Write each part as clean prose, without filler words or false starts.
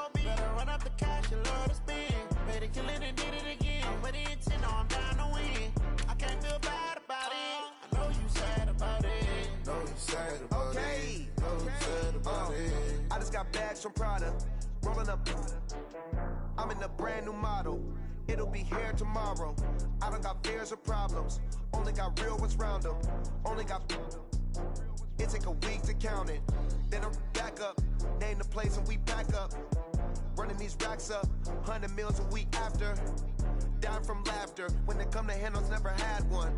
go be. Better run up the cash, you love to spend. Made it killing and did it again. But the intent, no, I'm down to win. I can't feel bad about it. I know you sad about it. Know you sad about it. Know you sad about it. I just got bags from Prada. Rolling up. I'm in a brand new model. It'll be here tomorrow. I don't got fears or problems. Only got real ones round them. Only got. It take a week to count it. Then I'm back up. Name the place and we back up. Running these racks up. 100 meals a week after. Down from laughter. When it come to handles, never had one.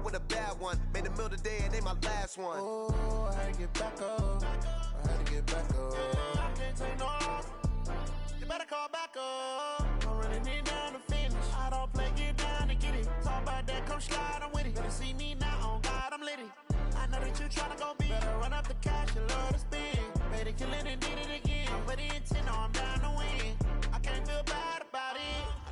With a bad one. Made a meal today and they my last one. Oh, I had to get back up. I had to get back up. I can't take no off. You better call back up. I'm running it down to finish. I don't play, get down and get it. Talk about that, come slide, I'm with it. Better see me now, on God, I'm lit it. I know that you tryna go be. Better run up the cash, you love to spend. Made it killing and did it again. But the intent, no, I'm down to win. I can't feel bad about it.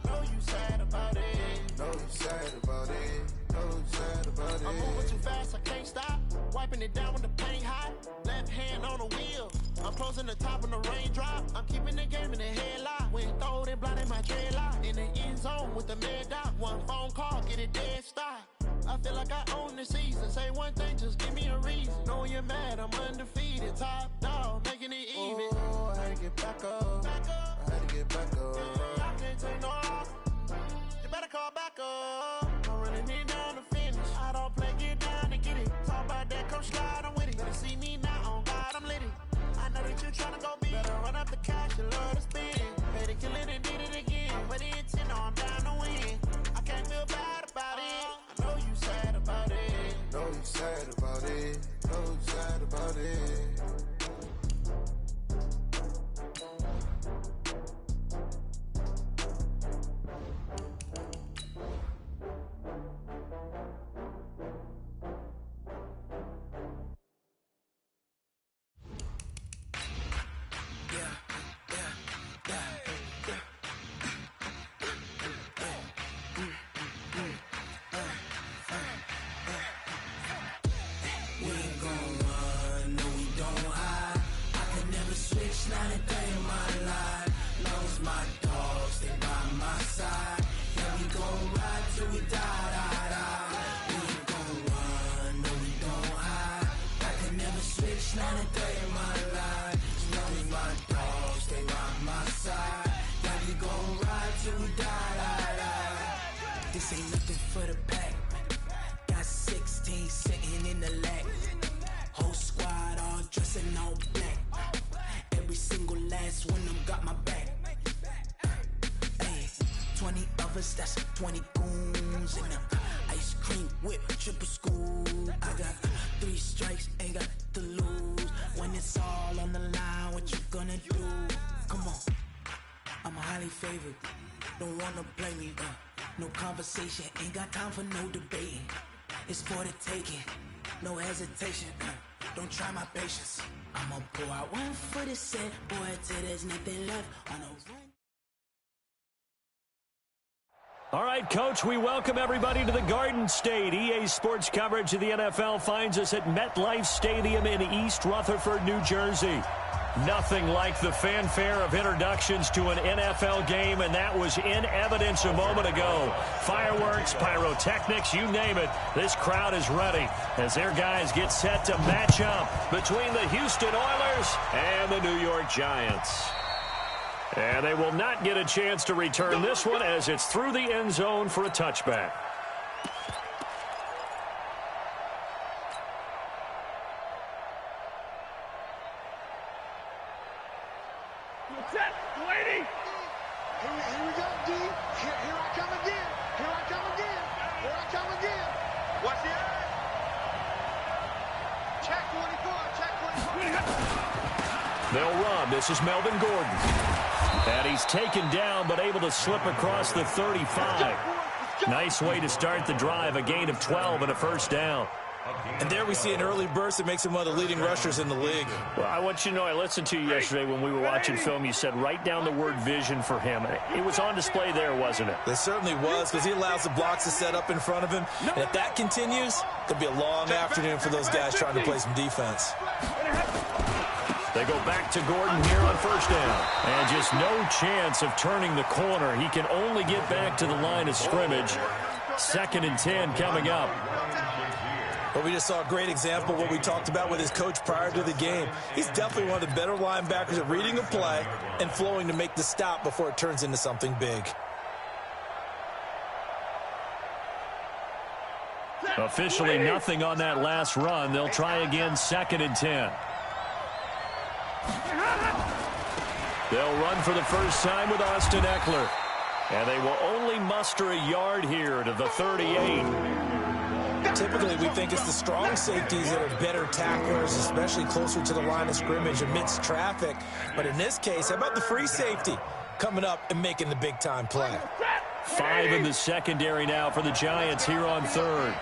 I know you sad about it. Know you sad about it. Know you sad about it. I'm moving too fast, I can't stop. Wiping it down when the paint hot. Left hand on the wheel. I'm closing the top when the raindrop. I'm keeping the game in the headlock. When throwed and blinded my dreadlock. In the end zone with the mad dot. One phone call, get it dead stop. I feel like I own the season. Say one thing, just give me a reason. Knowing you're mad, I'm undefeated. Top dog, making it even. Oh, I had to get back up. I had to get back up. I can't take no off. You better call back up. I'm running it down to finish. I don't play, get down and get it. Talk about that, come slide, I'm with it. Better see me now, on God, I'm lit it. I know that you tryna go be. Better run up the cash, you love to spend. Made it killing and did it again. But the intent, no, I'm down to win. I can't feel bad about it. I know you sad about it. Know you sad about it. Know you sad about it. Not a day in my life. Knows my dogs, they by my side. Yeah, we gon' ride till we die. We ain't gon' run, no we don't hide. I can never switch, not a day in my life. Knows my dogs, they by my side. Yeah, we gon' ride till we die. This ain't nothing for the pack. Got 16 sitting in the lap. Whole squad all dressed in all black. Every single last one of them got my back. Hey, 20 of us, that's 20 goons in them. Ice cream whip, triple scoop. I got 3 strikes, ain't got to lose. When it's all on the line, what you gonna do? Come on, I'm highly favored. Don't wanna blame me, no conversation, ain't got time for no debating. It's for the taking, no hesitation. Don't try my patience. I'ma pour out one for the set, boy, till there's nothing left on a run. All right, Coach, we welcome everybody to the Garden State. EA Sports coverage of the NFL finds us at MetLife Stadium in East Rutherford, New Jersey. Nothing like the fanfare of introductions to an NFL game, and that was in evidence a moment ago. Fireworks, pyrotechnics, you name it. This crowd is ready as their guys get set to match up between the Houston Oilers and the New York Giants. And they will not get a chance to return this one as it's through the end zone for a touchback. They'll run. This is Melvin Gordon. And he's taken down but able to slip across the 35. Nice way to start the drive. A gain of 12 and a first down. And there we see an early burst that makes him one of the leading rushers in the league. Well, I want you to know, I listened to you yesterday when we were watching film. You said write down the word vision for him. It was on display there, wasn't it? It certainly was, because he allows the blocks to set up in front of him. And if that continues, it'll be a long afternoon for those guys trying to play some defense. They go back to Gordon here on first down. And just no chance of turning the corner. He can only get back to the line of scrimmage. 2nd and 10 coming up. But we just saw a great example of what we talked about with his coach prior to the game. He's definitely one of the better linebackers at reading a play and flowing to make the stop before it turns into something big. Officially nothing on that last run. They'll try again 2nd and 10. They'll run for the first time with Austin Eckler. And they will only muster a yard here to the 38. Typically, we think it's the strong safeties that are better tacklers, especially closer to the line of scrimmage amidst traffic. But in this case, how about the free safety coming up and making the big-time play? 5 in the secondary now for the Giants here on 3rd.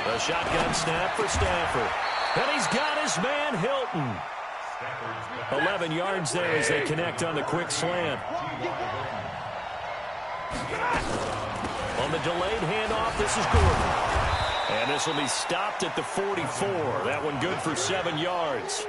The shotgun snap for Stafford. And he's got his man, Hilton. 11 yards there as they connect on the quick slant. On the delayed handoff, this is Gordon. And this will be stopped at the 44. That one good for 7 yards.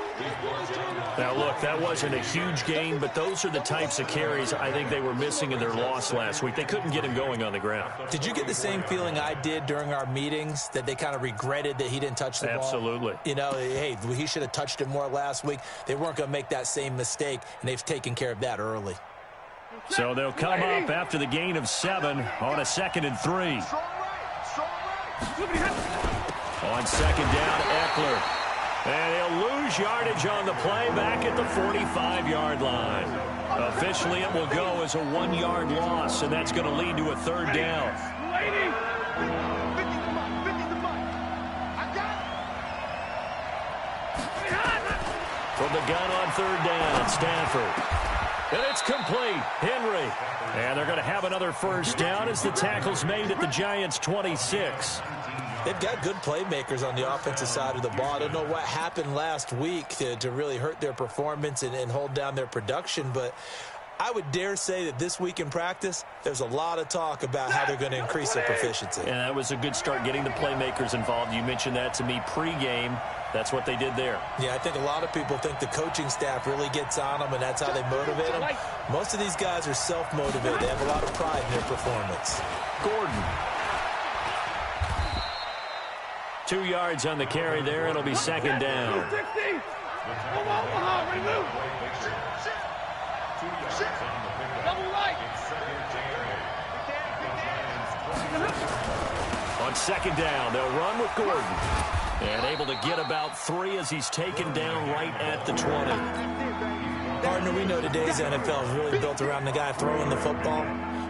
Now, look, that wasn't a huge gain, but those are the types of carries I think they were missing in their loss last week. They couldn't get him going on the ground. Did you get the same feeling I did during our meetings, that they kind of regretted that he didn't touch the ball? Absolutely. You know, hey, he should have touched it more last week. They weren't going to make that same mistake, and they've taken care of that early. So they'll come up after the gain of 7 on a 2nd and 3. On 2nd down, Eckler. And he'll lose yardage on the play back at the 45-yard line. Officially, it will go as a 1-yard loss, and that's going to lead to a 3rd down. From the gun on 3rd down, Stafford. And it's complete. Henry. And they're going to have another first down as the tackle's made at the Giants' 26. They've got good playmakers on the offensive side of the ball. I don't know what happened last week to really hurt their performance and hold down their production, but I would dare say that this week in practice, there's a lot of talk about how they're going to increase their proficiency. And that was a good start, getting the playmakers involved. You mentioned that to me pregame. That's what they did there. Yeah, I think a lot of people think the coaching staff really gets on them, and that's how they motivate them. Most of these guys are self-motivated. They have a lot of pride in their performance. Gordon. 2 yards on the carry there. It'll be 2nd down. On 2nd down, they'll run with Gordon. And able to get about 3 as he's taken down right at the 20. Partner, we know today's NFL is really built around the guy throwing the football.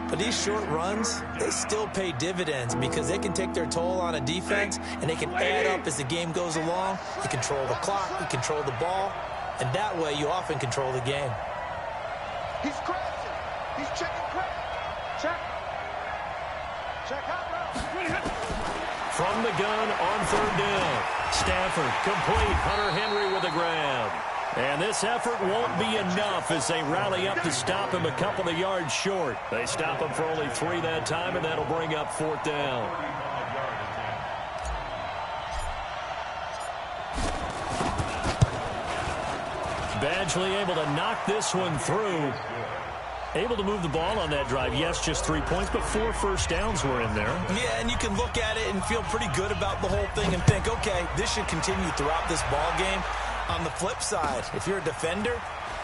But these short runs, they still pay dividends because they can take their toll on a defense, and they can add up as the game goes along. You control the clock, you control the ball, and that way you often control the game. He's crashing. He's checking crack. Check. Check out route. From the gun on 3rd down. Stafford complete. Hunter Henry with a grab. And this effort won't be enough as they rally up to stop him a couple of yards short. They stop him for only 3 that time, and that'll bring up 4th down. Badgley able to knock this one through. Able to move the ball on that drive. Yes, just 3 points, but 4 first downs were in there. Yeah, and you can look at it and feel pretty good about the whole thing and think, okay, this should continue throughout this ball game. On the flip side, if you're a defender,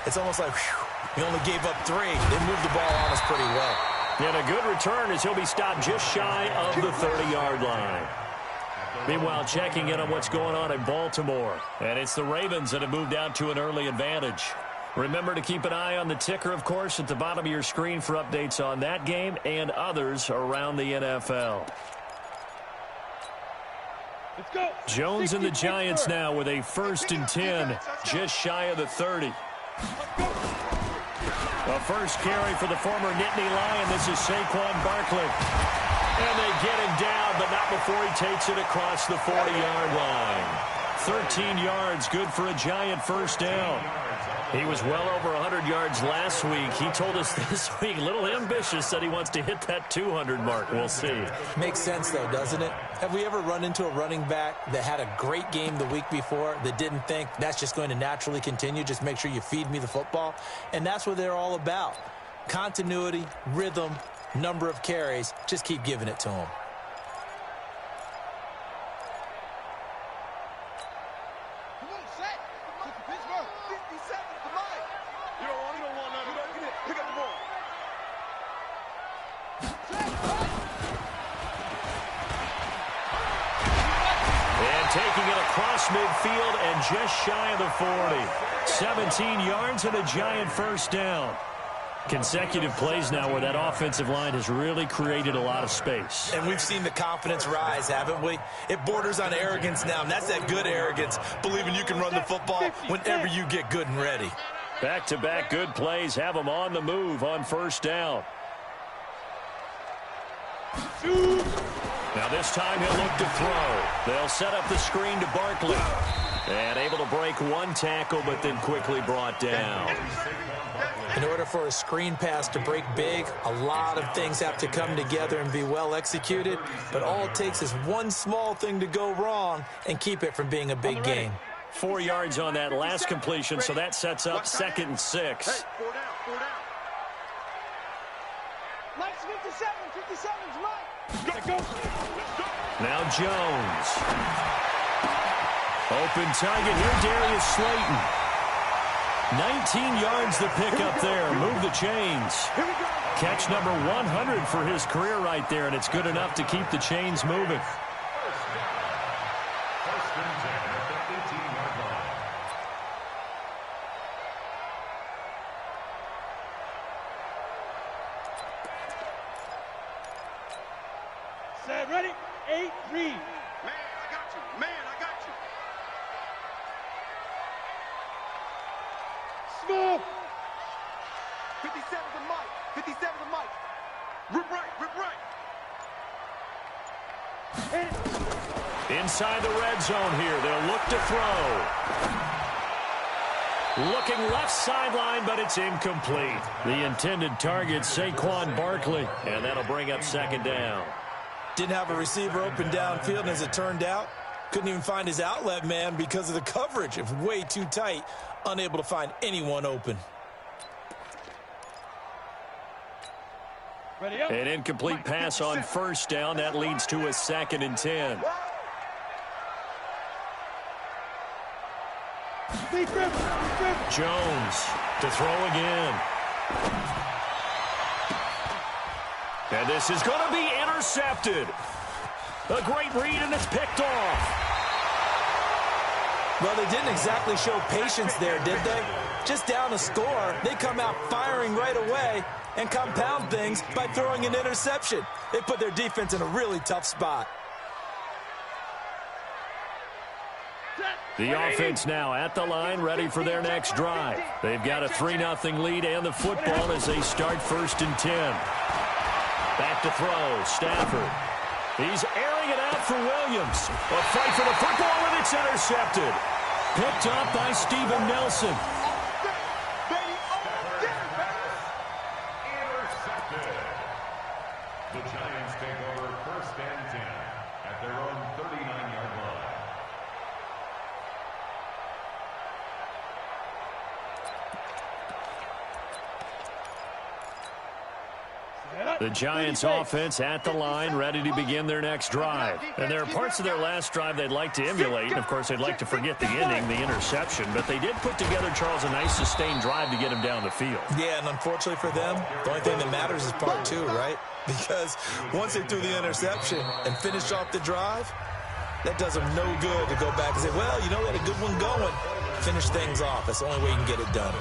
it's almost like, whew, we only gave up 3. They moved the ball on us pretty well. And a good return as he'll be stopped just shy of the 30-yard line. Meanwhile, checking in on what's going on in Baltimore. And it's the Ravens that have moved out to an early advantage. Remember to keep an eye on the ticker, of course, at the bottom of your screen for updates on that game and others around the NFL. Let's go. Jones and the Giants now with a 1st and 10, just shy of the 30. A first carry for the former Nittany Lion. This is Saquon Barkley. And they get him down, but not before he takes it across the 40-yard line. 13 yards, good for a Giant first down. He was well over 100 yards last week. He told us this week, a little ambitious, said he wants to hit that 200 mark. We'll see. Makes sense, though, doesn't it? Have we ever run into a running back that had a great game the week before that didn't think that's just going to naturally continue? Just make sure you feed me the football. And that's what they're all about. Continuity, rhythm, number of carries. Just keep giving it to them. Taking it across midfield and just shy of the 40. 17 yards and a giant first down. Consecutive plays now where that offensive line has really created a lot of space. And we've seen the confidence rise, haven't we? It borders on arrogance now, and that's that good arrogance, believing you can run the football whenever you get good and ready. Back-to-back good plays have them on the move on first down. Now this time he'll look to throw. They'll set up the screen to Barkley. And able to break one tackle, but then quickly brought down. In order for a screen pass to break big, a lot of things have to come together and be well executed. But all it takes is one small thing to go wrong and keep it from being a big gain. 4 yards on that last completion, so that sets up 2nd and 6. Hey, 4 down. Mike's 57's Mike. Let's go. Now Jones. Open target here, Darius Slayton. 19 yards the pick up there. Move the chains. Catch number 100 for his career right there, and it's good enough to keep the chains moving. Set, ready? 8-3. Man, I got you. Small. 57 to Mike. Rip right. Inside the red zone here. They'll look to throw. Looking left sideline, but it's incomplete. The intended target, Saquon Barkley. And that'll bring up 2nd down. Didn't have a receiver open downfield, and as it turned out, couldn't even find his outlet man because of the coverage. It was way too tight, unable to find anyone open. An incomplete pass on first down. That leads to a 2nd and 10. Jones to throw again. And this is going to be intercepted. A great read, and it's picked off. Well, they didn't exactly show patience there, did they? Just down a score, they come out firing right away and compound things by throwing an interception. They put their defense in a really tough spot. The offense now at the line, ready for their next drive. They've got a 3-0 lead and the football as they start 1st and 10. Back to throw, Stafford. He's airing it out for Williams. A fight for the football, and it's intercepted. Picked up by Steven Nelson. Intercepted. The Giants take over 1st and 10 at their own 39-yard line. The Giants offense at the line, ready to begin their next drive. And there are parts of their last drive they'd like to emulate. And, of course, they'd like to forget the ending, the interception. But they did put together, Charles, a nice sustained drive to get him down the field. Yeah, and unfortunately for them, the only thing that matters is part 2, right? Because once they threw the interception and finished off the drive, that does them no good to go back and say, well, you know, we had a good one going. Finish things off. That's the only way you can get it done.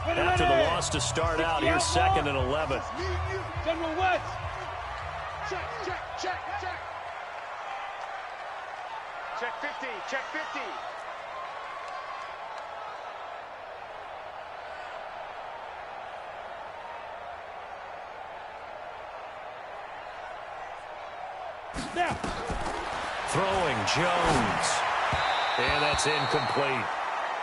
After the loss to start out, here's 2nd and 11. General West. Check. Check 50. Throwing Jones. And that's incomplete.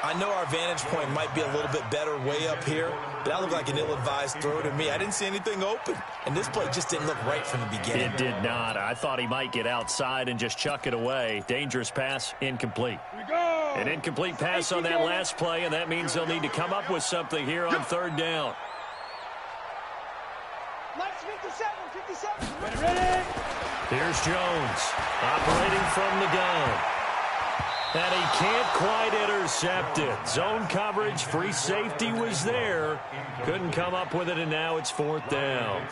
I know our vantage point might be a little bit better way up here, but that looked like an ill-advised throw to me. I didn't see anything open, and this play just didn't look right from the beginning. It did not. I thought he might get outside and just chuck it away. Dangerous pass, incomplete. An incomplete pass on that last play, and that means they'll need to come up with something here on third down. Lights 57. Ready? Here's Jones, operating from the gun. And he can't quite intercept it. Zone coverage, free safety was there. Couldn't come up with it, and now it's fourth down.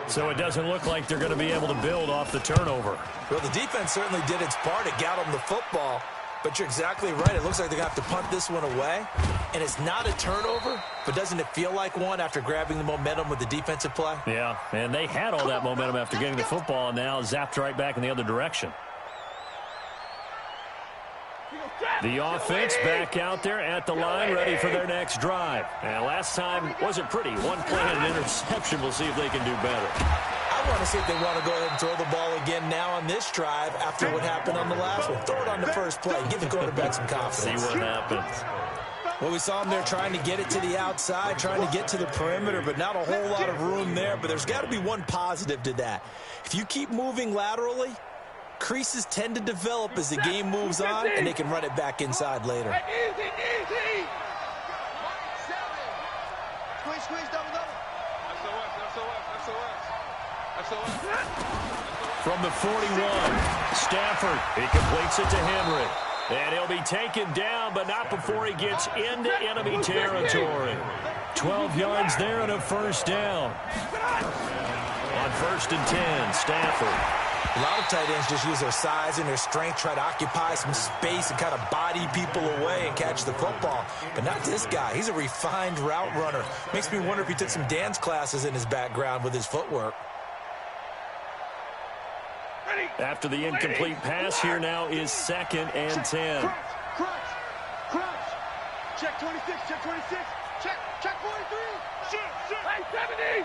So it doesn't look like they're going to be able to build off the turnover. Well, the defense certainly did its part. It got them the football. But you're exactly right. It looks like they're going to have to punt this one away. And it's not a turnover, but doesn't it feel like one after grabbing the momentum with the defensive play? Yeah, and they had all that momentum after getting the football, and now zapped right back in the other direction. The offense back out there at the line, ready for their next drive. And last time wasn't pretty. One play and an interception. We'll see if they can do better. I want to see if they want to go ahead and throw the ball again now on this drive after what happened on the last one. Throw it on the first play. Give the quarterback some confidence. See what happens. Well, we saw him there trying to get it to the outside, trying to get to the perimeter, but not a whole lot of room there. But there's got to be one positive to that. If you keep moving laterally, creases tend to develop as the game moves on, and they can run it back inside later. Easy. Squeeze, double. From the 41, Stafford, he completes it to Henry. And he'll be taken down, but not before he gets into enemy territory. 12 yards there and a first down. On 1st and 10, Stafford. A lot of tight ends just use their size and their strength, try to occupy some space and kind of body people away and catch the football. But not this guy. He's a refined route runner. Makes me wonder if he took some dance classes in his background with his footwork. After the incomplete pass, here now is 2nd and 10. Crunch. Check 26. Check 43. Hey, 70.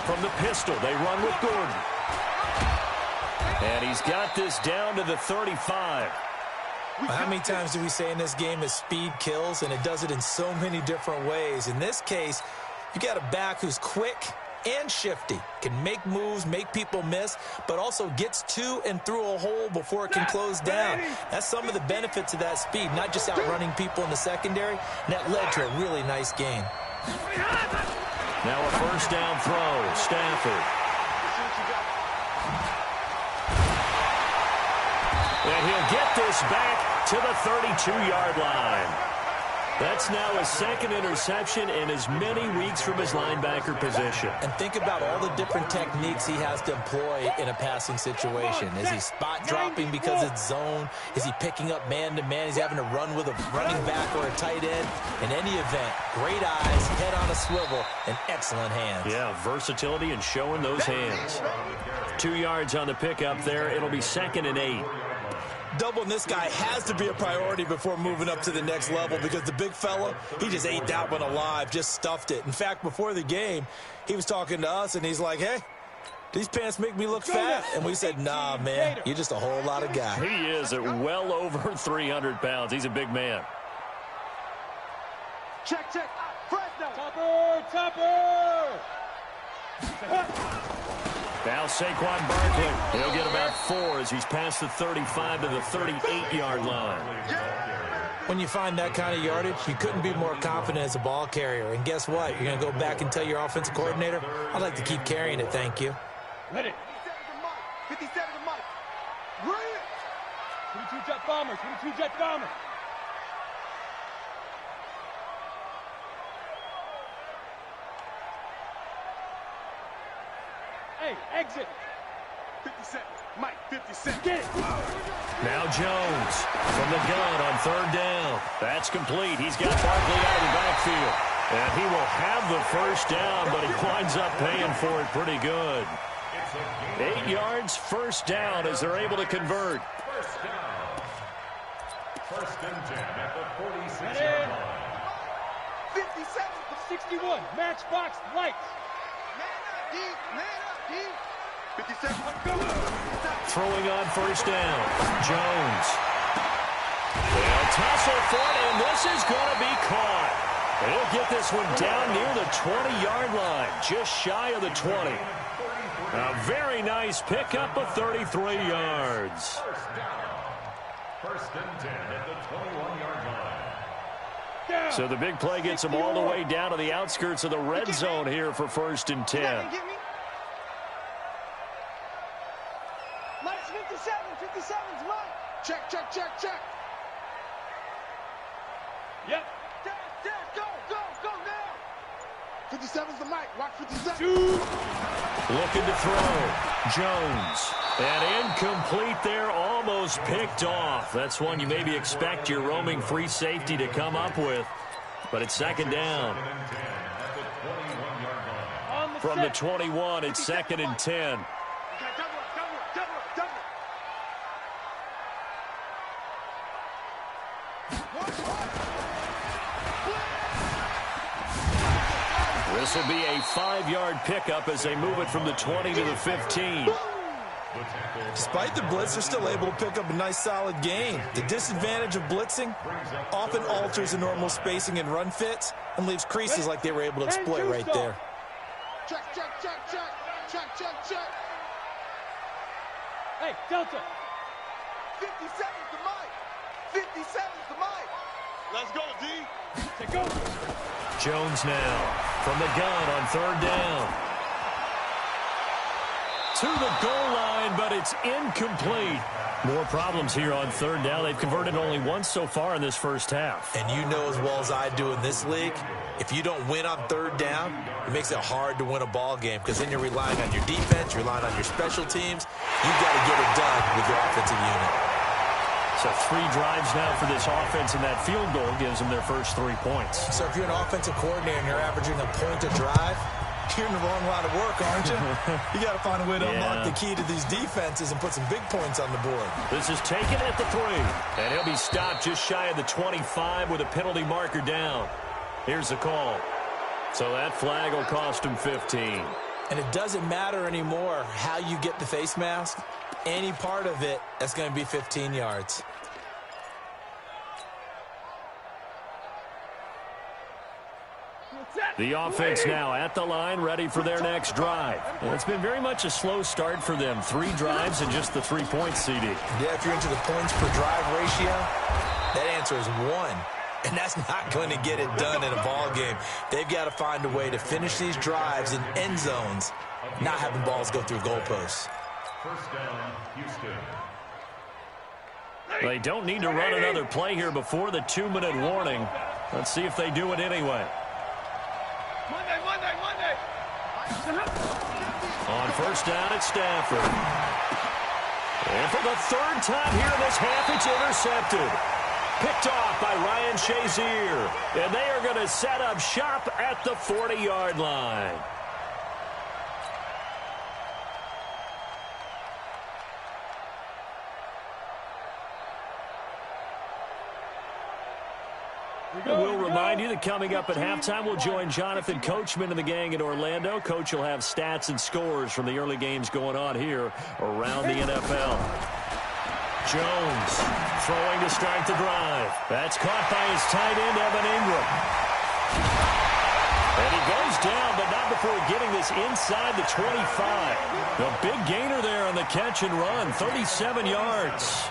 From the pistol, they run with Gordon. And he's got this down to the 35. How many times do we say in this game that speed kills, and it does it in so many different ways? In this case, you got a back who's quick and shifty, can make moves, make people miss, but also gets to and through a hole before it can close down. That's some of the benefits of that speed, not just outrunning people in the secondary, and that led to a really nice gain. Now a first down throw, Stafford. And he'll get this back to the 32-yard line. That's now his 2nd interception in as many weeks from his linebacker position. And think about all the different techniques he has to employ in a passing situation. Is he spot dropping because it's zone? Is he picking up man-to-man? Is he having to run with a running back or a tight end? In any event, great eyes, head on a swivel, and excellent hands. Yeah, versatility and showing those hands. 2 yards on the pickup there. It'll be 2nd and 8. Doubling this guy has to be a priority before moving up to the next level because the big fella, he just ate that one alive, just stuffed it. In fact, before the game, he was talking to us, and he's like, hey, these pants make me look fat. And we said, nah, man, you're just a whole lot of guy. He is at well over 300 pounds. He's a big man. Check. Fresno. Topper. Now Saquon Barkley. He'll get about 4 as he's past the 35 to the 38-yard line. When you find that kind of yardage, you couldn't be more confident as a ball carrier. And guess what? You're going to go back and tell your offensive coordinator, I'd like to keep carrying it, thank you. Ready. 57 to Mike. Brilliant. 22 jet bombers. Hey, exit. 57. Mike, 57. Get it. Now Jones from the gun on 3rd down. That's complete. He's got Barkley out of the backfield. And he will have the first down, but he winds up paying for it pretty good. 8 yards, first down as they're able to convert. First down. 1st and 10 at the 46-yard line. 57 to 61. Matchbox lights. Man up, D. Throwing on first down. Jones. They'll tussle for it, and this is going to be caught. They'll get this one down near the 20-yard line, just shy of the 20. A very nice pickup of 33 yards. First and 10 at the 21-yard line. So the big play gets them all the way down to the outskirts of the red zone here for first and 10. Mike's 57. 57's Mike. Check. Yep. Go now. 57's the Mike. Watch 57. Looking to throw. Jones. And incomplete there, almost picked off. That's one you maybe expect your roaming free safety to come up with. But it's second down. From the 21, it's second and 10. This will be a 5-yard pickup as they move it from the 20 to the 15. Despite the blitz, they're still able to pick up a nice solid gain. The disadvantage of blitzing often alters the normal spacing and run fits and leaves creases like they were able to exploit right there. Check. Hey, Delta. 57's the Mike. 57's the Mike. Let's go, D. Take over. Jones now from the gun on third down. To the goal line, but it's incomplete. More problems here on third down. They've converted only once so far in this first half. And you know as well as I do in this league, if you don't win on third down, it makes it hard to win a ball game because then you're relying on your defense, you're relying on your special teams. You've got to get it done with your offensive unit. So 3 drives now for this offense, and that field goal gives them their first 3 points. So if you're an offensive coordinator and you're averaging a point a drive, you're in the wrong line of work, aren't you? You got to find a way to unlock the key to these defenses and put some big points on the board. This is taken at the 3, and he'll be stopped just shy of the 25 with a penalty marker down. Here's the call. So that flag will cost him 15. And it doesn't matter anymore how you get the face mask. Any part of it, that's going to be 15 yards. The offense now at the line, ready for their next drive. And it's been very much a slow start for them. 3 drives and just the 3 points, CD. Yeah, if you're into the points per drive ratio, that answer is 1. And that's not going to get it done in a ball game. They've got to find a way to finish these drives in end zones, not having balls go through goalposts. First down, Houston. They don't need to run another play here before the 2-minute warning. Let's see if they do it anyway. Monday. On first down, it's Stafford. And for the 3rd time here in this half, it's intercepted. Picked off by Ryan Shazier. And they are going to set up shop at the 40-yard line. We'll remind you that coming up at halftime, we'll join Jonathan Coachman and the gang in Orlando. Coach will have stats and scores from the early games going on here around the NFL. Jones throwing to start the drive. That's caught by his tight end, Evan Ingram. And he goes down, but not before getting this inside the 25. The big gainer there on the catch and run, 37 yards.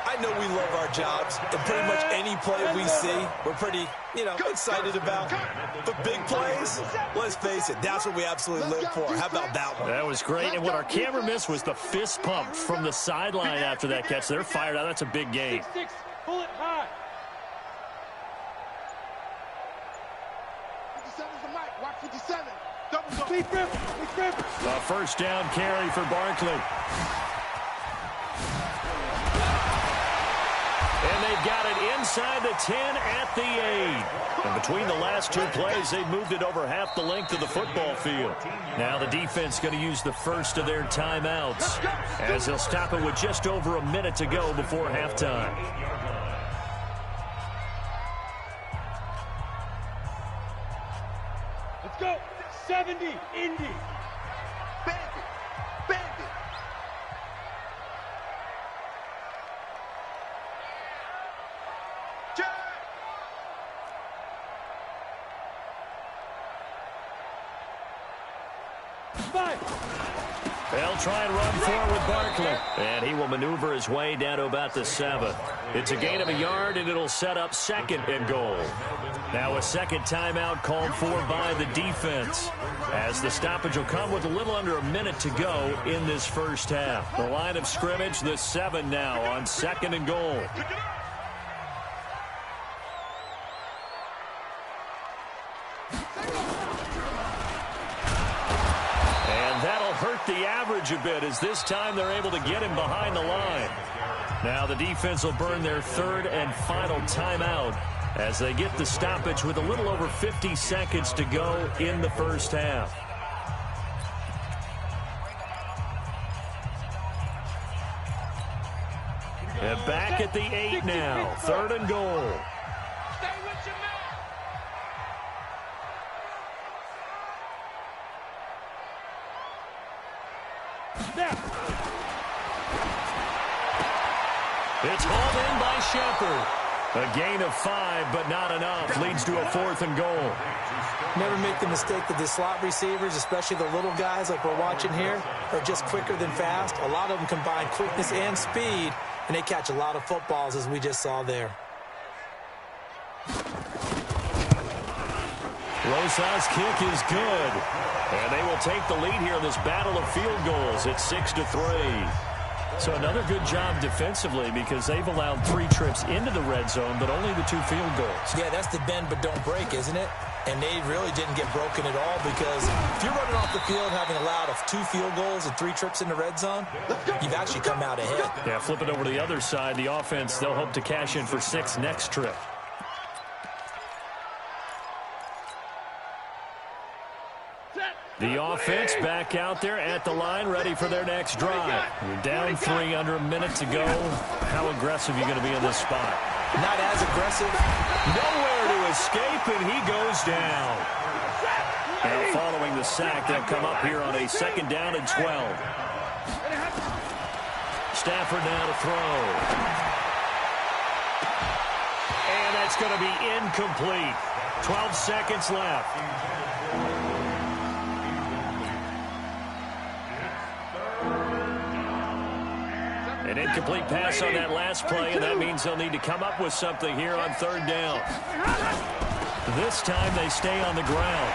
I know we love our jobs, and pretty much any play we see, we're pretty, excited about. But big plays, let's face it, that's what we absolutely live for. How about that one? That was great, and what our camera missed was the fist pump from the sideline after that catch. They're fired out. That's a big gain. 6-6, pull it high. 57's the Mike. Watch 57. Double go. Big rip. A first down carry for Barkley. And they've got it inside the 10 at the 8. And between the last 2 plays, they've moved it over half the length of the football field. Now the defense going to use the first of their timeouts as they'll stop it with just over a minute to go before halftime. Let's go. 70, Indy. Bandit. They'll try and run forward with Barkley. And he will maneuver his way down to about the 7. It's a gain of a yard, and it'll set up 2nd and goal. Now a second timeout called for by the defense, as the stoppage will come with a little under a minute to go in this first half. The line of scrimmage, the 7 now on 2nd and goal. Hurt the average a bit, as this time they're able to get him behind the line. Now the defense will burn their 3rd and final timeout as they get the stoppage with a little over 50 seconds to go in the first half. And back at the 8 now, 3rd and goal. It's hauled in by Shepard. A gain of 5, but not enough. Leads to a 4th and goal. Never make the mistake that the slot receivers, especially the little guys like we're watching here, are just quicker than fast. A lot of them combine quickness and speed, and they catch a lot of footballs, as we just saw there. Rosa's kick is good. And they will take the lead here in this battle of field goals at 6-3. So another good job defensively, because they've allowed 3 trips into the red zone, but only the 2 field goals. Yeah, that's the bend but don't break, isn't it? And they really didn't get broken at all, because if you're running off the field having allowed 2 field goals and 3 trips in the red zone, you've actually come out ahead. Yeah, flip it over to the other side. The offense, they'll hope to cash in for 6 next trip. The offense back out there at the line, ready for their next drive. You're down 3, under a minute to go. How aggressive are you going to be in this spot? Not as aggressive. Nowhere to escape, and he goes down. Now following the sack, they'll come up here on a 2nd down and 12. Stafford now to throw. And that's going to be incomplete. 12 seconds left. An incomplete pass on that last play, and that means they'll need to come up with something here on 3rd down. This time they stay on the ground.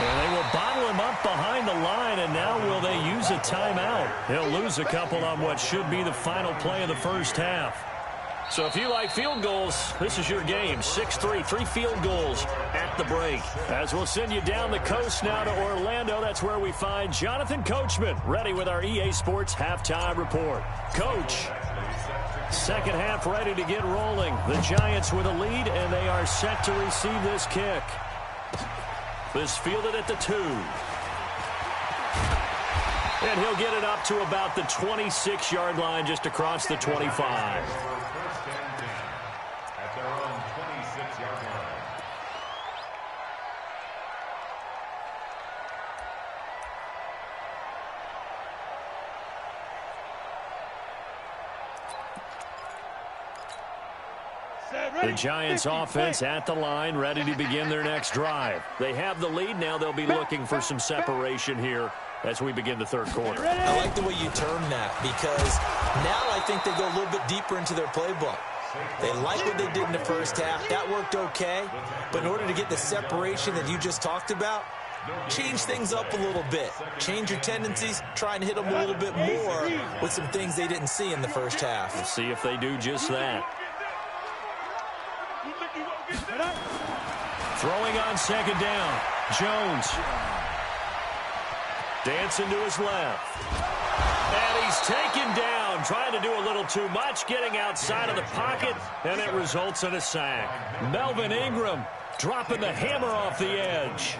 And they will bottle him up behind the line, and now will they use a timeout? They'll lose a couple on what should be the final play of the first half. So if you like field goals, this is your game. 6-3, 3 field goals at the break. As we'll send you down the coast now to Orlando, that's where we find Jonathan Coachman, ready with our EA Sports halftime report. Coach, second half ready to get rolling. The Giants with a lead, and they are set to receive this kick. This fielded at the 2. And he'll get it up to about the 26-yard line, just across the 25. The Giants offense at the line, ready to begin their next drive. They have the lead. Now they'll be looking for some separation here as we begin the 3rd quarter. I like the way you term that, because now I think they go a little bit deeper into their playbook. They like what they did in the first half. That worked okay. But in order to get the separation that you just talked about, change things up a little bit. Change your tendencies. Try and hit them a little bit more with some things they didn't see in the first half. We'll see if they do just that. Throwing on 2nd down. Jones. Dancing to his left. And he's taken down, trying to do a little too much, getting outside of the pocket, and it results in a sack. Melvin Ingram dropping the hammer off the edge.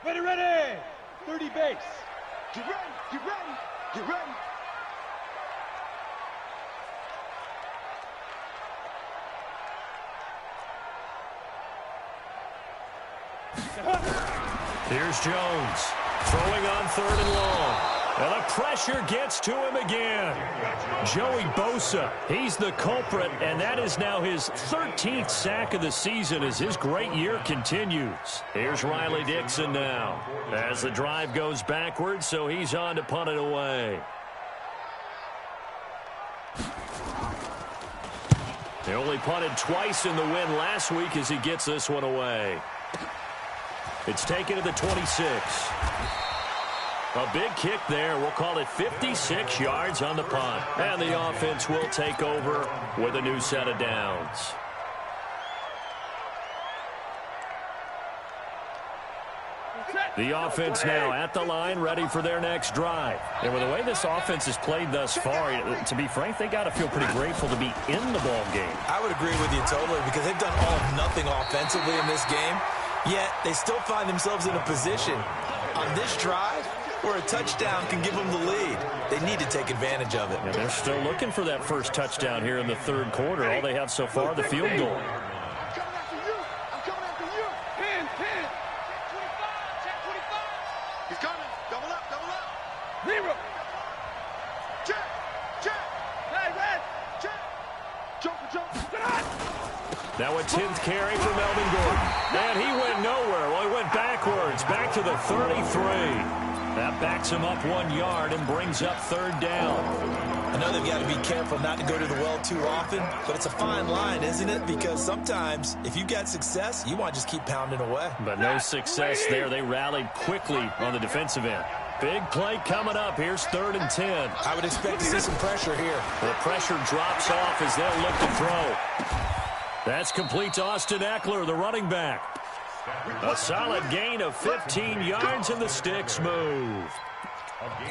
Ready! 30 base. Get ready, get ready, get ready. Here's Jones. Throwing on 3rd and long. And the pressure gets to him again. Joey Bosa, he's the culprit, and that is now his 13th sack of the season as his great year continues. Here's Riley Dixon now as the drive goes backwards, so he's on to punt it away. He only punted twice in the win last week as he gets this one away. It's taken to the 26. A big kick there. We'll call it 56 yards on the punt. And the offense will take over with a new set of downs. The offense now at the line, ready for their next drive. And with the way this offense has played thus far, to be frank, they got to feel pretty grateful to be in the ball game. I would agree with you totally because they've done all of nothing offensively in this game, yet they still find themselves in a position on this drive where a touchdown can give them the lead. They need to take advantage of it. And they're still looking for that first touchdown here in the 3rd quarter. All they have so far, the field goal. Now a 10th carry for Melvin Gordon. And he went nowhere. Well, he went backwards, back to the 33. That backs him up 1 yard and brings up 3rd down. I know they've got to be careful not to go to the well too often, but it's a fine line, isn't it? Because sometimes if you've got success, you want to just keep pounding away. But no success there. They rallied quickly on the defensive end. Big play coming up. Here's 3rd and 10. I would expect to see some pressure here. The pressure drops off as they'll look to throw. That's complete to Austin Eckler, the running back. A solid gain of 15 yards, and the sticks move.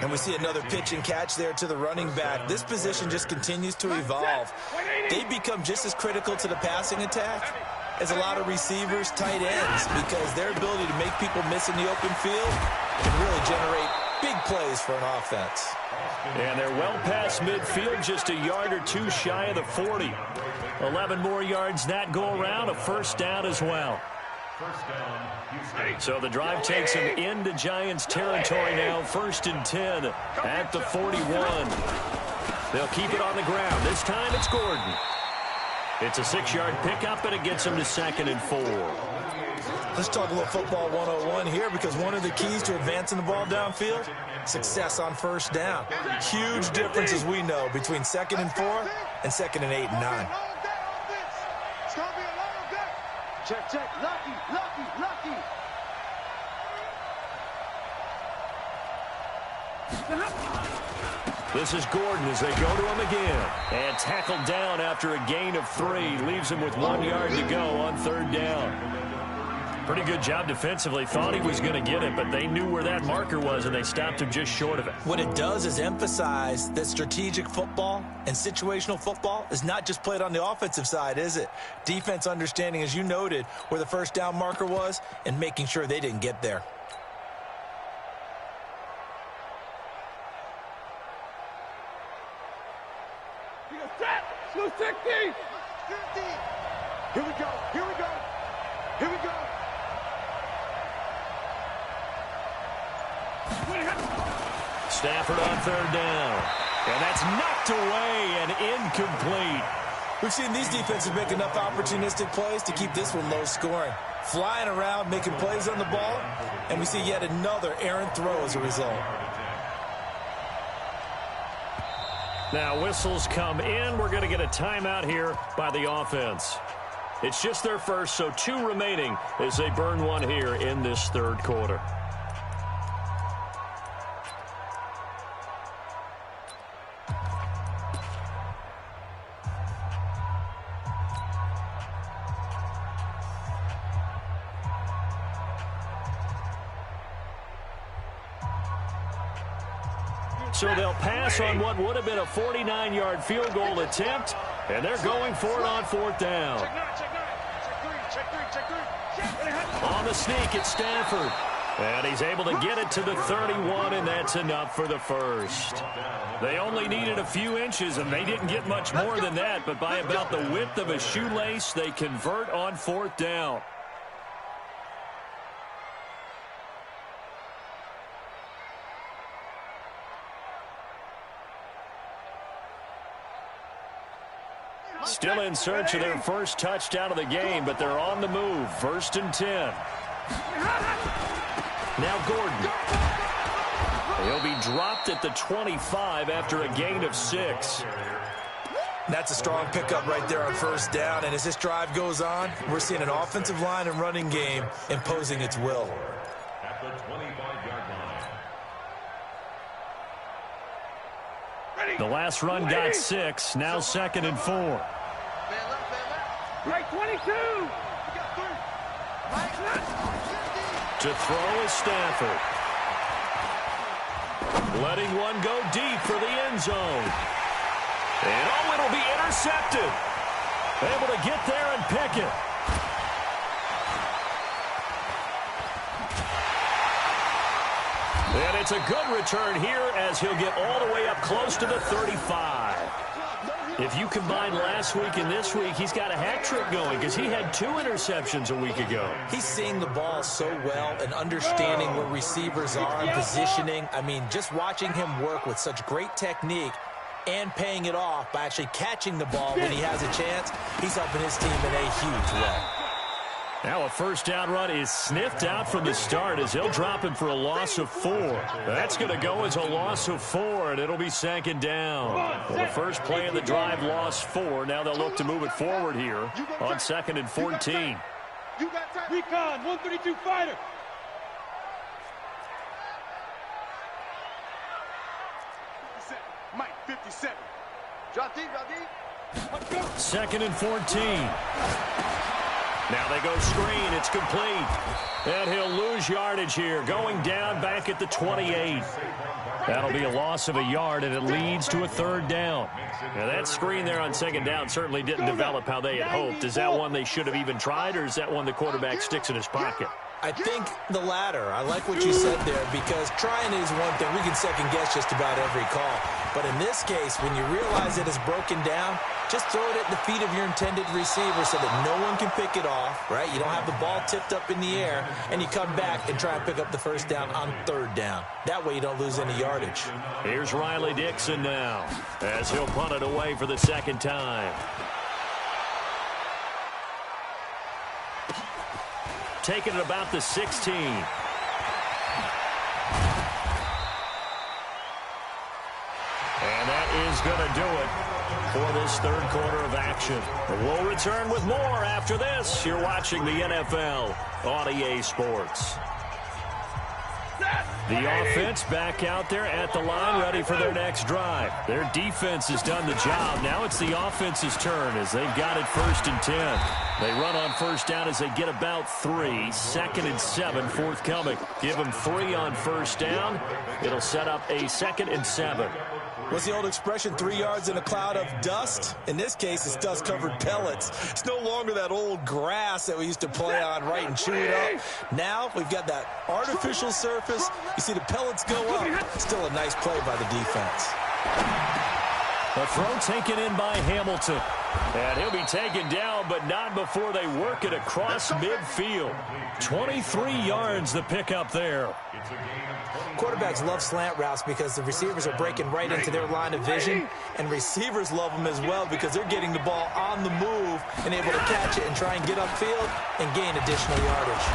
And we see another pitch and catch there to the running back. This position just continues to evolve. They become just as critical to the passing attack as a lot of receivers, tight ends, because their ability to make people miss in the open field can really generate big plays for an offense. And they're well past midfield, just a yard or two shy of the 40. 11 more yards that go around, a 1st down as well. So the drive takes him into Giants territory now. 1st and 10 at the 41. They'll keep it on the ground. This time it's Gordon. It's a 6-yard pickup, and it gets him to 2nd and 4. Let's talk a little football 101 here, because one of the keys to advancing the ball downfield, success on 1st down. Huge difference, as we know, between 2nd and 4 and 2nd and 8 and 9. Check, check, lucky, lucky, lucky. This is Gordon as they go to him again. And tackled down after a gain of 3. Leaves him with 1 yard to go on 3rd down. Pretty good job defensively. Thought he was going to get it, but they knew where that marker was, and they stopped him just short of it. What it does is emphasize that strategic football and situational football is not just played on the offensive side, is it? Defense understanding, as you noted, where the 1st down marker was and making sure they didn't get there. Here we go, here we go, here we go. Stafford on 3rd down. And that's knocked away and incomplete. We've seen these defenses make enough opportunistic plays to keep this one low scoring. Flying around, making plays on the ball, and we see yet another errant throw as a result. Now whistles come in. We're going to get a timeout here by the offense. It's just their first, so 2 remaining as they burn one here in this 3rd quarter. So they'll pass on what would have been a 49-yard field goal attempt, and they're going for it on 4th down. On the sneak, it's Stafford. And he's able to get it to the 31, and that's enough for the first. They only needed a few inches, and they didn't get much more than that, but by about the width of a shoelace, they convert on 4th down. Still in search of their first touchdown of the game, but they're on the move. 1st and 10. Now Gordon. He'll be dropped at the 25 after a gain of 6. That's a strong pickup right there on 1st down. And as this drive goes on, we're seeing an offensive line and running game imposing its will. At the 25-yard line. The last run got 6. Now 2nd and 4. Right 22. To throw is Stafford. Letting one go deep for the end zone. And oh, it'll be intercepted. Able to get there and pick it. And it's a good return here as he'll get all the way up close to the 35. If you combine last week and this week, he's got a hat trick going because he had 2 interceptions a week ago. He's seeing the ball so well and understanding where receivers are and positioning. I mean, just watching him work with such great technique and paying it off by actually catching the ball when he has a chance, he's helping his team in a huge way. Now a 1st down run is sniffed out from the start as he'll drop him for a loss of 4. That's going to go as a loss of 4, and it'll be 2nd down. Well, the first play of the drive lost 4. Now they'll look to move it forward here on 2nd and 14. You got time. Recon, 132 fighter. Mike, 57. Drop deep, drop deep. 2nd and 14. Now they go screen. It's complete. And he'll lose yardage here. Going down back at the 28. That'll be a loss of a yard, and it leads to a 3rd down. Now that screen there on 2nd down certainly didn't develop how they had hoped. Is that one they should have even tried, or is that one the quarterback sticks in his pocket? I think the latter. I like what you said there because trying is one thing. We can second guess just about every call. But in this case, when you realize it is broken down, just throw it at the feet of your intended receiver so that no one can pick it off, right? You don't have the ball tipped up in the air, and you come back and try and pick up the 1st down on 3rd down. That way you don't lose any yardage. Here's Riley Dixon now as he'll punt it away for the 2nd time. Taking it about the 16. And that is going to do it for this 3rd quarter of action. We'll return with more after this. You're watching the NFL on EA Sports. The offense back out there at the line, ready for their next drive. Their defense has done the job. Now it's the offense's turn as they've got it 1st and 10. They run on 1st down as they get about 3. 2nd and 7 forthcoming. Give them 3 on 1st down. It'll set up a 2nd and 7. What's the old expression, 3 yards in a cloud of dust? In this case, it's dust-covered pellets. It's no longer that old grass that we used to play on, right, and chew it up. Now we've got that artificial surface. You see the pellets go up. Still a nice play by the defense. The throw taken in by Hamilton. And he'll be taken down, but not before they work it across midfield. 23 yards the pickup there. Quarterbacks love slant routes because the receivers are breaking right into their line of vision, and receivers love them as well because they're getting the ball on the move and able to catch it and try and get upfield and gain additional yardage.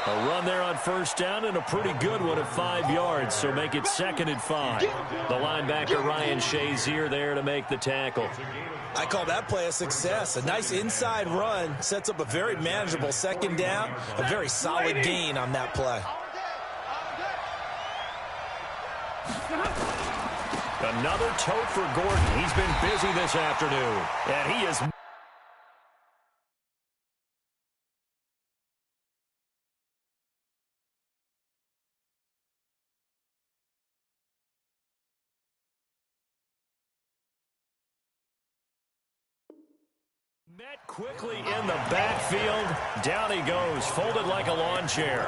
A run there on 1st down and a pretty good one at 5 yards, so make it 2nd and 5. The linebacker Ryan Shazier there to make the tackle. I call that play a success. A nice inside run sets up a very manageable 2nd down, a very solid gain on that play. Another tote for Gordon. He's been busy this afternoon, and he is... Met quickly in the backfield. Down he goes, folded like a lawn chair.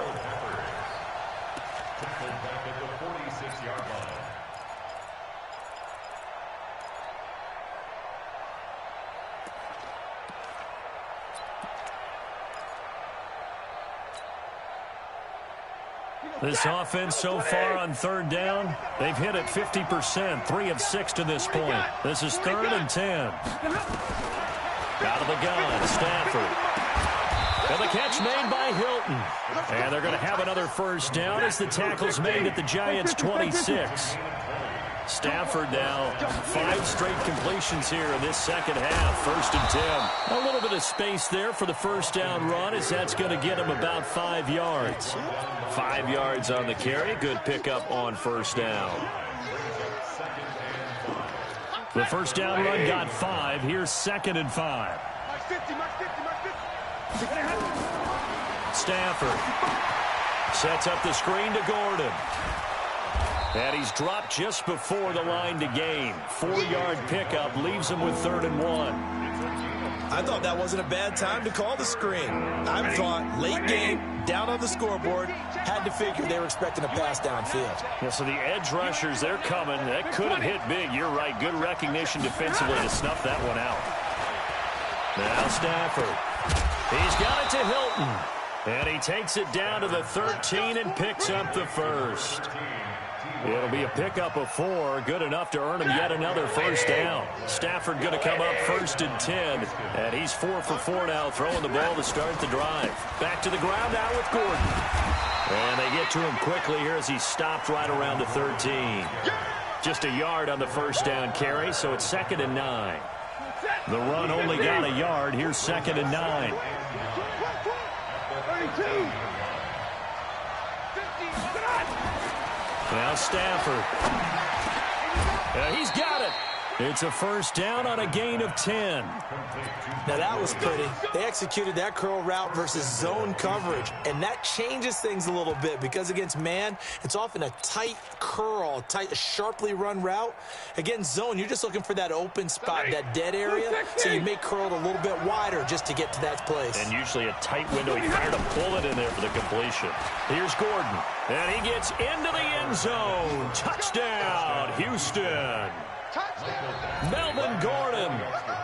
Back at the 46-yard line. This offense so far on 3rd down, they've hit it 50%, 3 of 6 to this point. This is 3rd and 10. Out of the gun, Stafford. And the catch made by Hilton. And they're going to have another first down as the tackle's made at the Giants' 26. Stafford now 5 straight completions here in this second half. 1st and 10. A little bit of space there for the first down run as that's going to get him about 5 yards. 5 yards on the carry. Good pickup on first down. The first down run got 5. Here's 2nd and 5. Stafford sets up the screen to Gordon. And he's dropped just before the line to gain. 4-yard pickup leaves him with 3rd and 1. I thought that wasn't a bad time to call the screen. I thought late game, down on the scoreboard, had to figure they were expecting a pass downfield. Yeah, so the edge rushers, they're coming. That could have hit big. You're right. Good recognition defensively to snuff that one out. Now Stafford. He's got it to Hilton. And he takes it down to the 13 and picks up the first. It'll be a pickup of 4. Good enough to earn him yet another first down. Stafford going to come up 1st and 10. And he's 4 for 4 now, throwing the ball to start the drive. Back to the ground now with Gordon. And they get to him quickly here as he stopped right around the 13. Just a yard on the first down carry, so it's 2nd and 9. The run only got a yard. Here's 2nd and 9. Now Stafford. He's got it. It's a first down on a gain of 10. Now that was pretty. They executed that curl route versus zone coverage, and that changes things a little bit because against man, it's often a tight curl, tight, sharply run route. Against zone, you're just looking for that open spot, that dead area, so you make curl a little bit wider just to get to that place. And usually a tight window. He fired a bullet in there for the completion. Here's Gordon, and he gets into the end zone. Touchdown, Houston. Melvin Gordon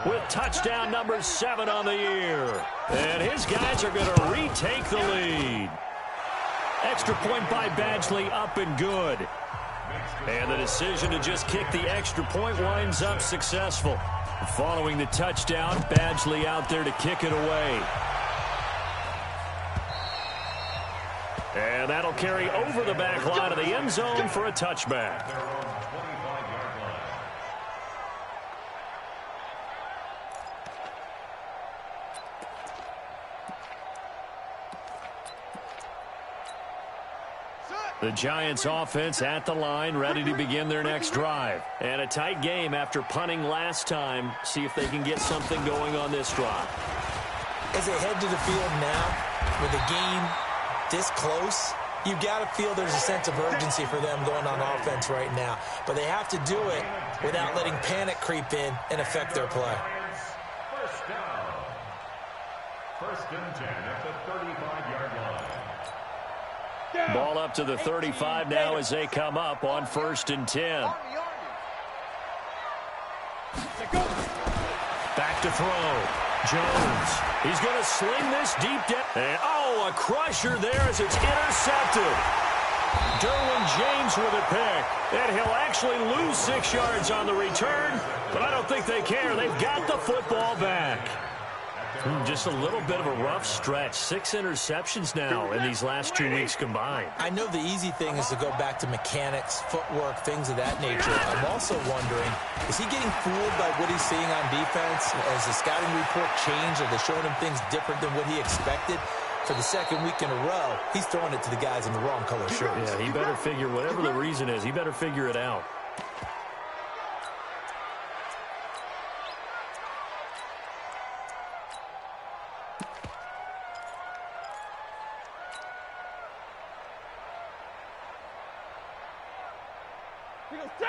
with touchdown number 7 on the year. And his guys are going to retake the lead. Extra point by Badgley, up and good. And the decision to just kick the extra point winds up successful. Following the touchdown, Badgley out there to kick it away. And that'll carry over the back line of the end zone for a touchback. The Giants offense at the line, ready to begin their next drive. And a tight game after punting last time. See if they can get something going on this drive. As they head to the field now, with the game this close, you've got to feel there's a sense of urgency for them going on offense right now. But they have to do it without letting panic creep in and affect their play. First down. 1st and 10 at the 35-yard line. Ball up to the 35 now as they come up on 1st and 10. Back to throw. Jones. He's going to sling this deep down. And, a crusher there as it's intercepted. Derwin James with a pick. And he'll actually lose 6 yards on the return, but I don't think they care. They've got the football back. Just a little bit of a rough stretch. 6 interceptions now in these last 2 weeks combined. I know the easy thing is to go back to mechanics, footwork, things of that nature. I'm also wondering, is he getting fooled by what he's seeing on defense? Has the scouting report changed? Are they showing him things different than what he expected? For the 2nd week in a row, he's throwing it to the guys in the wrong color shirts. Yeah, he better figure, whatever the reason is, he better figure it out.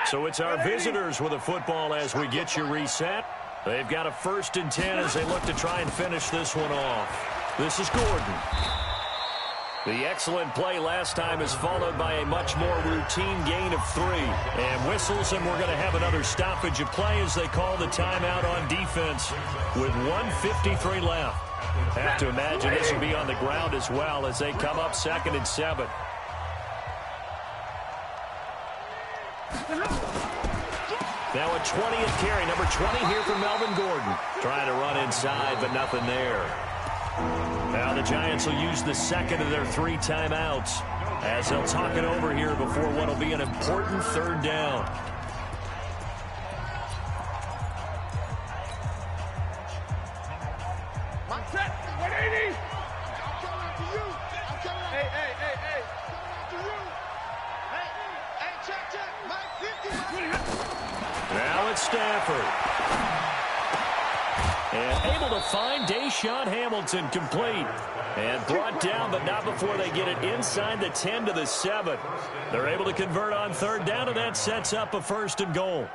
So it's our visitors with a football as we get you reset. They've got a 1st and 10 as they look to try and finish this one off. This is Gordon. The excellent play last time is followed by a much more routine gain of 3. And whistles, and we're going to have another stoppage of play as they call the timeout on defense with 1:53 left. Have to imagine this will be on the ground as well as they come up 2nd and 7. Now a 20th carry, number 20 here for Melvin Gordon. Trying to run inside, but nothing there. Now the Giants will use the second of their 3 timeouts as they'll talk it over here before what will be an important third down. Now it's Stafford. And able to find Deshaun Hamilton complete. And brought down, but not before they get it inside the 10 to the 7. They're able to convert on third down, and that sets up a 1st and goal.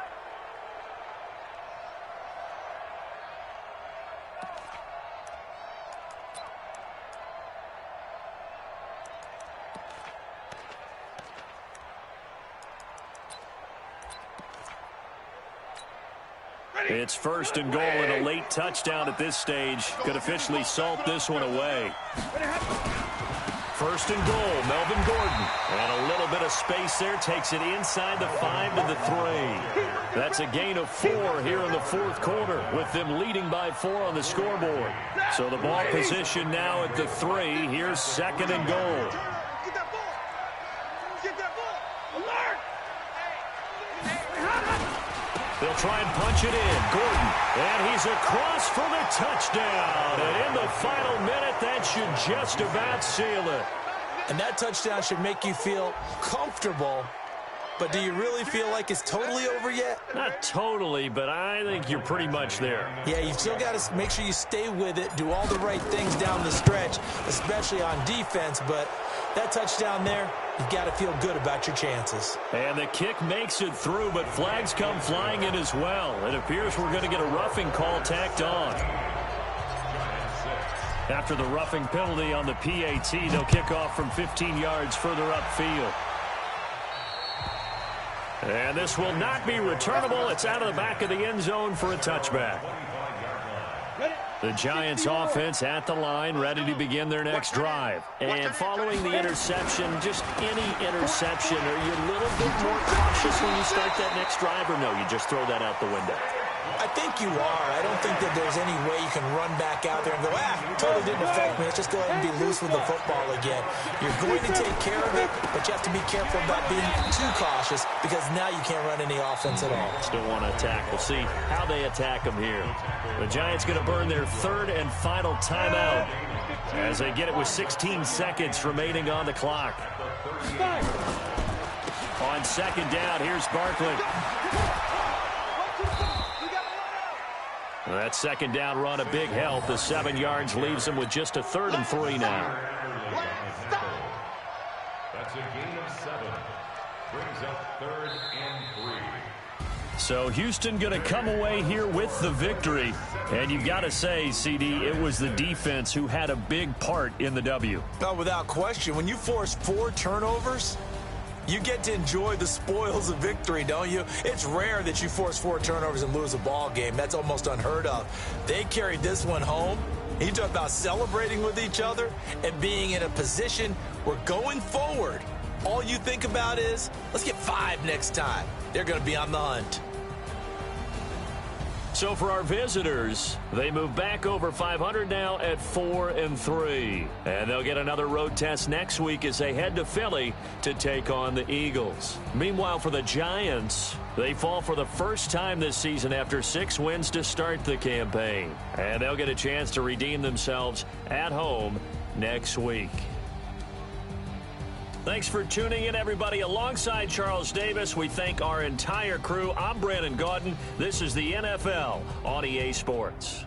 It's 1st and goal, and a late touchdown at this stage could officially salt this one away. 1st and goal, Melvin Gordon. And a little bit of space there, takes it inside the 5 to the 3. That's a gain of 4 here in the 4th quarter, with them leading by 4 on the scoreboard. So the ball position now at the 3. Here's 2nd and goal. They'll try and punch it in. Gordon, and he's across for the touchdown. And in the final minute, that should just about seal it. And that touchdown should make you feel comfortable. But do you really feel like it's totally over yet? Not totally, but I think you're pretty much there. Yeah, you've still got to make sure you stay with it, do all the right things down the stretch, especially on defense. But that touchdown there, you've got to feel good about your chances. And the kick makes it through, but flags come flying in as well. It appears we're going to get a roughing call tacked on. After the roughing penalty on the PAT, they'll kick off from 15 yards further upfield. And this will not be returnable. It's out of the back of the end zone for a touchback. The Giants offense at the line, ready to begin their next drive. And following the interception, just any interception, are you a little bit more cautious when you start that next drive, or no, you just throw that out the window? I think you are. I don't think that there's any way you can run back out there and go, totally didn't affect me. Let's just go ahead and be loose with the football again. You're going to take care of it, but you have to be careful about being too cautious because now you can't run any offense at all. Still want to attack. We'll see how they attack them here. The Giants going to burn their 3rd and final timeout as they get it with 16 seconds remaining on the clock. On 2nd down, here's Barkley. That 2nd down run, a big help. The 7 yards leaves them with just a 3rd and 3 now. That's a gain of 7. Brings up 3rd and 3. So Houston going to come away here with the victory. And you've got to say, CD, it was the defense who had a big part in the W. Oh, without question. When you force 4 turnovers, you get to enjoy the spoils of victory, don't you? It's rare that you force 4 turnovers and lose a ball game. That's almost unheard of. They carried this one home. You talk about celebrating with each other and being in a position where going forward, all you think about is, let's get 5 next time. They're going to be on the hunt. So for our visitors, they move back over 500 now at 4 and 3. And they'll get another road test next week as they head to Philly to take on the Eagles. Meanwhile, for the Giants, they fall for the first time this season after 6 wins to start the campaign. And they'll get a chance to redeem themselves at home next week. Thanks for tuning in, everybody. Alongside Charles Davis, we thank our entire crew. I'm Brandon Gaudin. This is the NFL on EA Sports.